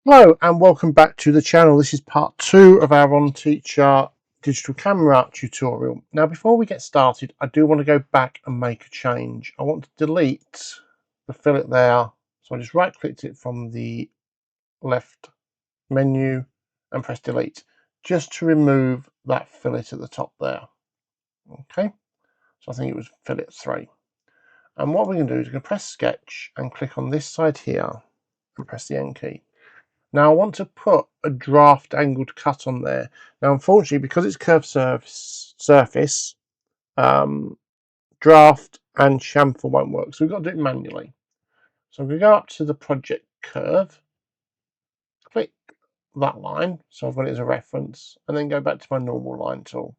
Hello and welcome back to the channel. This is part 2 of our Onteacher digital camera tutorial. Now before we get started, I do want to go back and make a change. I want to delete the fillet there. So I just right clicked it from the left menu and press delete just to remove that fillet at the top there. Okay, so I think it was fillet 3. And what we're going to do is we're going to press sketch and click on this side here and press the N key. Now I want to put a draft angled cut on there. Now unfortunately, because it's curved surface, draft and chamfer won't work. So we've got to do it manually. So I'm going to go up to the project curve, click that line, so I've got it as a reference, and then go back to my normal line tool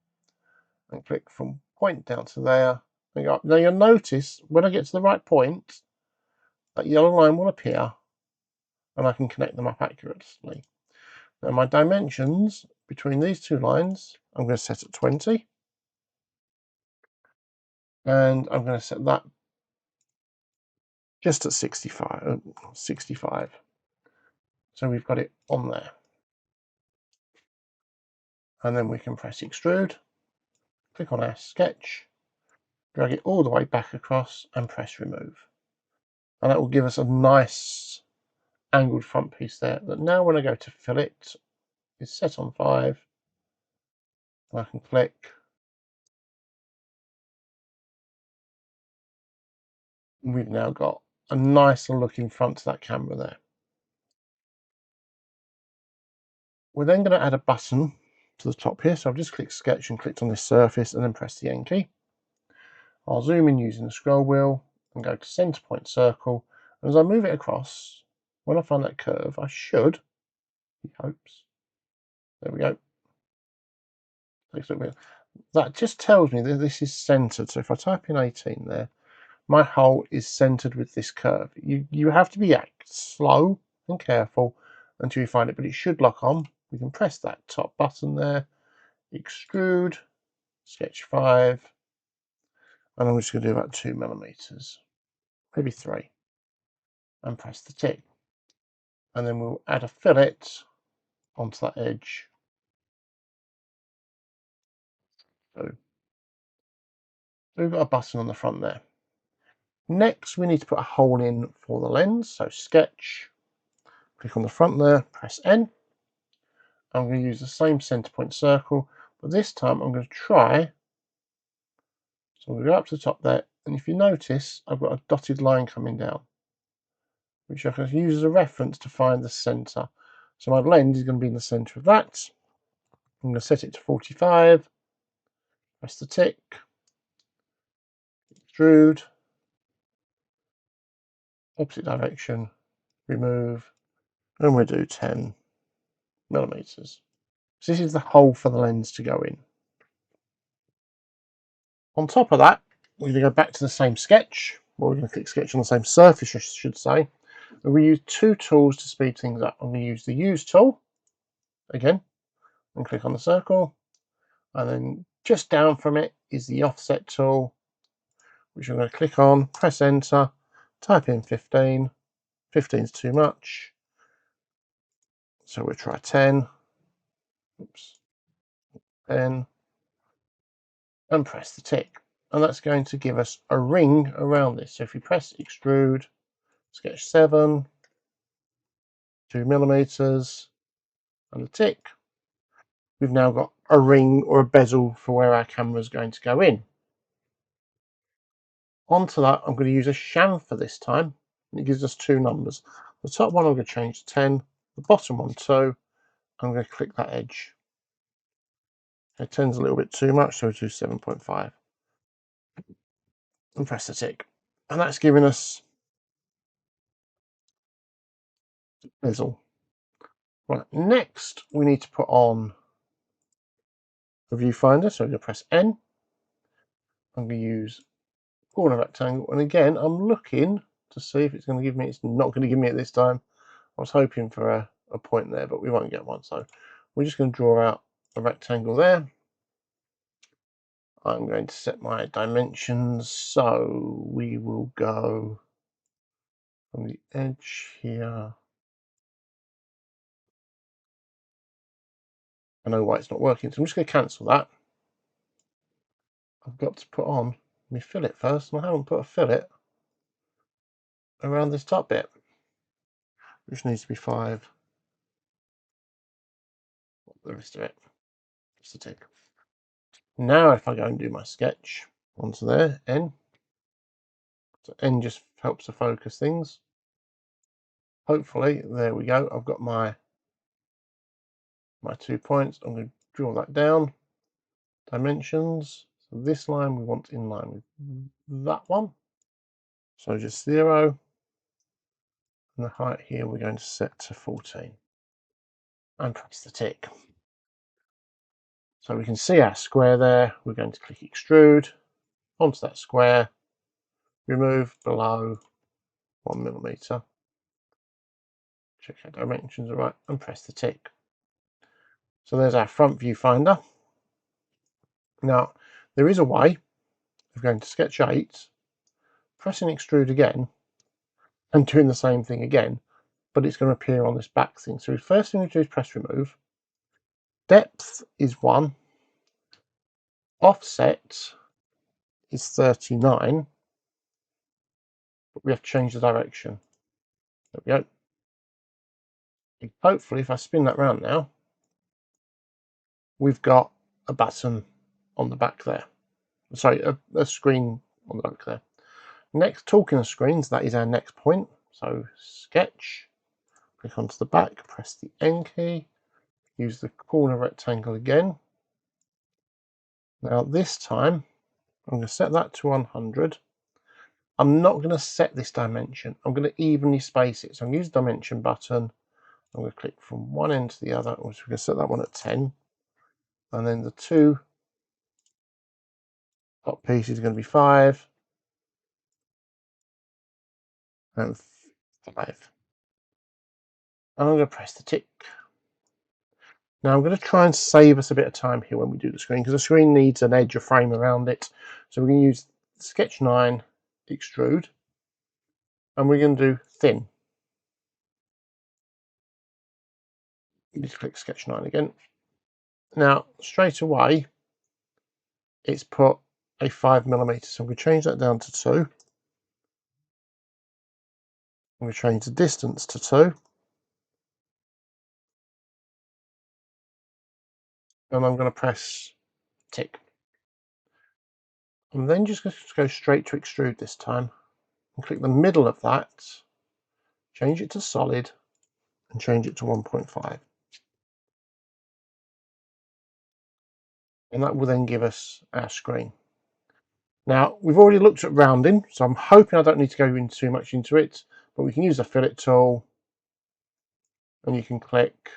and click from point down to there. And go up. Now you'll notice when I get to the right point, that yellow line will appear and I can connect them up accurately. Now my dimensions between these two lines, I'm going to set at 20. And I'm going to set that just at 65. So we've got it on there. And then we can press extrude, click on our sketch, drag it all the way back across and press remove. And that will give us a nice angled front piece there. But now when I go to fillet, it's set on 5. And I can click. And we've now got a nicer looking front to that camera there. We're then going to add a button to the top here. So I've just clicked sketch and clicked on this surface and then press the N key. I'll zoom in using the scroll wheel and go to center point circle. And as I move it across, when I find that curve, I should, he hopes, there we go. That just tells me that this is centered. So if I type in 18 there, my hole is centered with this curve. You have to be slow and careful until you find it, but it should lock on. We can press that top button there, extrude, sketch 5, and I'm just going to do about 2 millimeters, maybe 3, and press the tick. And then we'll add a fillet onto that edge. So we've got a button on the front there. Next, we need to put a hole in for the lens. So sketch, click on the front there, press N. I'm going to use the same center point circle, but this time I'm going to try. So we'll go up to the top there, and if you notice, I've got a dotted line coming down, which I can use as a reference to find the center. So my lens is going to be in the center of that. I'm going to set it to 45, press the tick, extrude, opposite direction, remove, and we'll do 10 millimeters. So this is the hole for the lens to go in. On top of that, we're going to go back to the same sketch, or we're going to click sketch on the same surface, I should say. And we use 2 tools to speed things up. I'm going to use the use tool again, and click on the circle, and then just down from it is the offset tool, which I'm going to click on, press enter, type in 15. 15 is too much, so we'll try 10. Oops, 10, and press the tick. And that's going to give us a ring around this. So if you press extrude, sketch 7, 2 millimeters, and a tick, we've now got a ring or a bezel for where our camera is going to go in. Onto that, I'm going to use a chamfer this time, and it gives us 2 numbers. The top one I'm going to change to 10, the bottom one 2. I'm going to click that edge. It 10's a little bit too much, so we'll do 7.5. And press the tick. And that's giving us bezel. Right, next we need to put on the viewfinder, so I'm going to press N. I'm going to use corner rectangle, and again I'm looking to see if it's going to give me. It's not going to give me it this time. I was hoping for a point there, but we won't get one, so we're just going to draw out a rectangle there. I'm going to set my dimensions, so we will go from the edge here I know why it's not working, so I'm just going to cancel that. I've got to put on my fillet first, and I haven't put a fillet around this top bit, which needs to be 5. The rest of it, just a tick. Now if I go and do my sketch onto there, N, so N just helps to focus things. Hopefully, there we go. I've got my 2 points. I'm going to draw that down. Dimensions. So this line we want in line with that one. So just 0. And the height here we're going to set to 14. And press the tick. So we can see our square there. We're going to click extrude onto that square. Remove below 1 millimeter. Check our dimensions are right and press the tick. So there's our front viewfinder. Now there is a way of going to sketch 8, pressing extrude again and doing the same thing again, but it's going to appear on this back thing. So the first thing we do is press remove. Depth is 1. Offset is 39, but we have to change the direction. There we go. Hopefully if I spin that round now, we've got a button on the back there. Sorry, a screen on the back there. Next, talking of screens, that is our next point. So sketch, click onto the back, press the N key, use the corner rectangle again. Now this time, I'm going to set that to 100. I'm not going to set this dimension. I'm going to evenly space it. So I'm going to use the dimension button. I'm going to click from one end to the other. We're going to set that one at 10. And then the 2 top pieces are going to be 5 and 5. And I'm going to press the tick. Now I'm going to try and save us a bit of time here when we do the screen, because the screen needs an edge or frame around it. So we're going to use Sketch 9 extrude, and we're going to do thin. You just click Sketch 9 again. Now straight away it's put a 5mm, so I'm going to change that down to 2. I'm going to change the distance to 2. And I'm going to press tick. I'm then just going to go straight to extrude this time and click the middle of that, change it to solid and change it to 1.5. And that will then give us our screen. Now we've already looked at rounding, so I'm hoping I don't need to go in too much into it, but we can use the fillet tool and you can click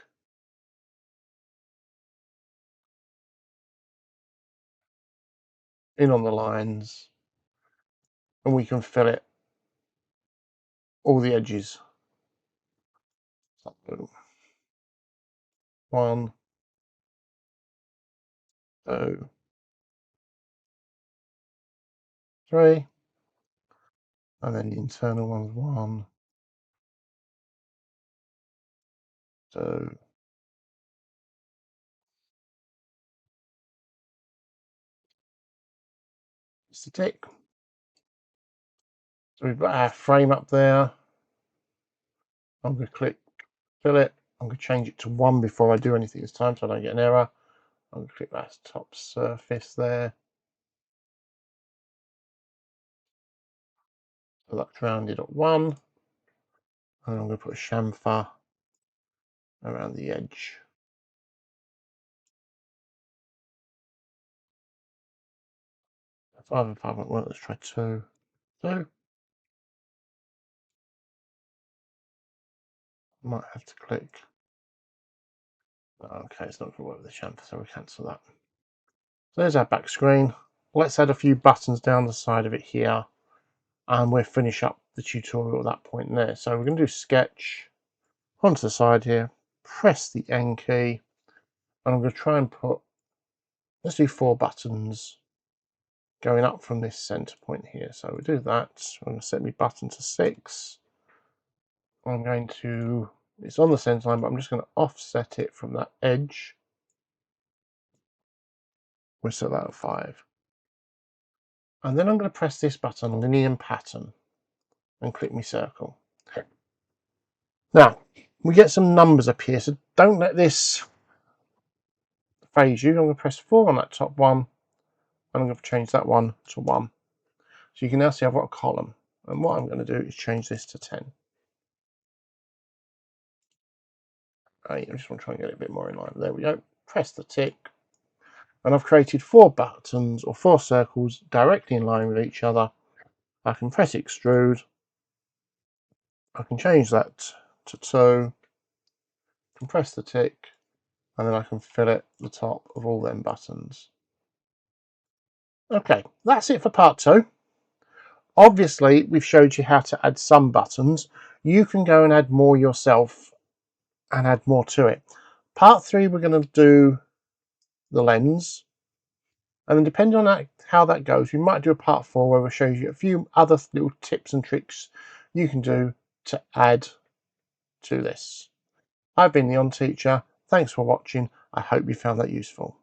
in on the lines and we can fillet all the edges. So 1, 2, 3, and then the internal ones 1, 2, just a tick. So we've got our frame up there. I'm going to click fillet. I'm going to change it to 1 before I do anything this time so I don't get an error. I'm going to click that top surface there. So that's rounded at 1. And I'm going to put a chamfer around the edge. 5 and 5 won't work. Let's try 2. 2. Might have to click. Okay, it's not going to work with the chamfer, so we'll cancel that. So there's our back screen. Let's add a few buttons down the side of it here, and we'll finish up the tutorial at that point there. So we're going to do sketch onto the side here, press the N key, and I'm going to try and put, let's do 4 buttons going up from this center point here. So we do that. I'm going to set my button to 6. I'm going to, it's on the center line, but I'm just going to offset it from that edge We'll set that at 5. And then I'm going to press this button, linear pattern, and click my circle. Now, we get some numbers up here, so don't let this phase you. I'm going to press 4 on that top one, and I'm going to change that one to 1. So you can now see I've got a column. And what I'm going to do is change this to 10. I just want to try and get it a bit more in line. There we go. Press the tick. And I've created 4 buttons or 4 circles directly in line with each other. I can press extrude. I can change that to 2. I can press the tick. And then I can fillet the top of all them buttons. Okay, that's it for part 2. Obviously, we've showed you how to add some buttons. You can go and add more yourself and add more to it. Part 3, we're going to do the lens. And then depending on how that goes, we might do a part 4 where we'll show you a few other little tips and tricks you can do to add to this. I've been the Onteacher. Thanks for watching. I hope you found that useful.